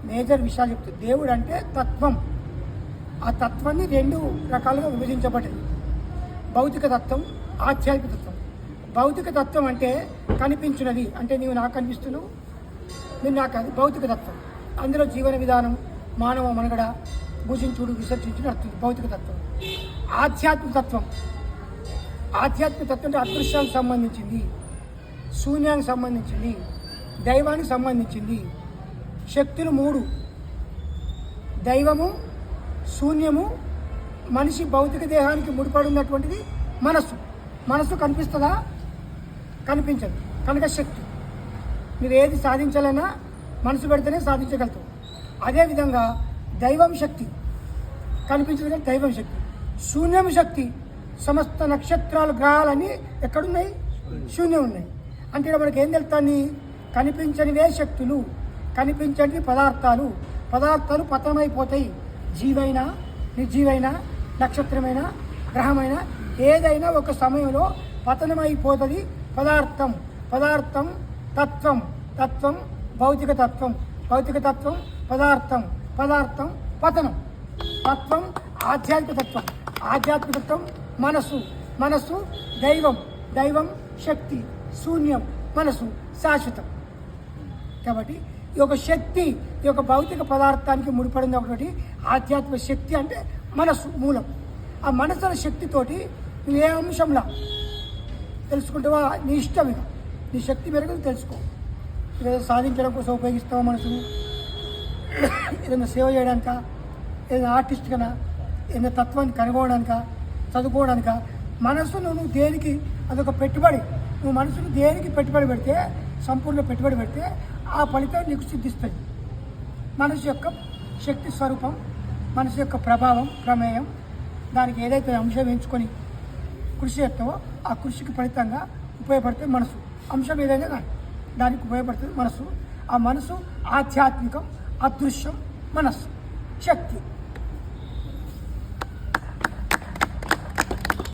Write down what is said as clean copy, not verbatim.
Major విషయాలు చెప్తుంది. దేవుడు అంటే తత్వం. ఆ తత్వాన్ని 2 రకాలుగా విభజించబడింది. భౌతిక తత్వం, ఆధ్యాత్మిక తత్వం. భౌతిక తత్వం అంటే కనిపించినది, అంటే నీవు నాకు కనిపిస్తున్నావు, నేను నాకు అది భౌతిక తత్వం. అందులో జీవన విధానం, మానవ మనుగడ, భూషించుడు, విసర్జించుడు నడుస్తుంది భౌతిక తత్వం. ఆధ్యాత్మిక తత్వం, ఆధ్యాత్మిక తత్వం అంటే అదృశ్యానికి సంబంధించింది, శూన్యానికి సంబంధించింది, దైవానికి సంబంధించింది. శక్తులు 3: దైవము, శూన్యము, మనిషి భౌతిక దేహానికి ముడిపడి ఉన్నటువంటిది మనస్సు. మనస్సు కనిపిస్తుందా? కనిపించదు. కనుక శక్తి. మీరు ఏది సాధించాలన్నా మనసు పెడితేనే సాధించగలుగుతాం. అదేవిధంగా దైవం శక్తి కనిపించదు కానీ దైవం శక్తి. శూన్యం శక్తి. సమస్త నక్షత్రాలు, గ్రహాలన్నీ ఎక్కడున్నాయి? శూన్యం ఉన్నాయి. అంటే మనకి ఏం తెలుస్తుంది? కనిపించనివే శక్తులు, కనిపించని పదార్థాలు. పదార్థాలు పతనమైపోతాయి. జీవైనా, నిర్జీవైనా, నక్షత్రమైనా, గ్రహమైనా ఏదైనా ఒక సమయంలో పతనమైపోతుంది. పదార్థం, పదార్థం తత్వం, తత్వం భౌతిక తత్వం, భౌతిక తత్వం పదార్థం, పదార్థం పతనం. తత్వం ఆధ్యాత్మిక తత్వం, ఆధ్యాత్మిక తత్వం మనసు, మనసు దైవం, దైవం శక్తి, శూన్యం మనసు శాశ్వతం. కాబట్టి ఈ యొక్క శక్తి, ఈ యొక్క భౌతిక పదార్థానికి ముడిపడింది ఒకటి ఆధ్యాత్మిక శక్తి. అంటే మనసు మూలం. ఆ మనసుల శక్తితోటి నువ్వు ఏ అంశంలా తెలుసుకుంటావా నీ ఇష్టం. ఇక నీ శక్తి మేరకు తెలుసుకో. ఏదైనా సాధించడం కోసం ఉపయోగిస్తావా మనసును? ఏదైనా సేవ చేయడానిక, ఏదైనా ఆర్టిస్ట్ కన్నా, ఏదైనా తత్వాన్ని కనుగొనడానిక, చదువుకోవడానిక. మనసును నువ్వు దేనికి, అదొక పెట్టుబడి. నువ్వు మనసును దేనికి పెట్టుబడి పెడితే, సంపూర్ణ పెట్టుబడి పెడితే ఆ ఫలితం నీకు సిద్ధిస్తుంది. మనసు యొక్క శక్తి స్వరూపం, మనసు యొక్క ప్రభావం, ప్రమేయం, దానికి ఏదైతే అంశం ఎంచుకొని కృషి చేస్తావో ఆ కృషికి ఫలితంగా ఉపయోగపడితే మనసు. అంశం ఏదైనా కానీ దానికి ఉపయోగపడుతుంది మనసు. ఆ మనసు ఆధ్యాత్మికం, అదృశ్యం మనస్సు శక్తి.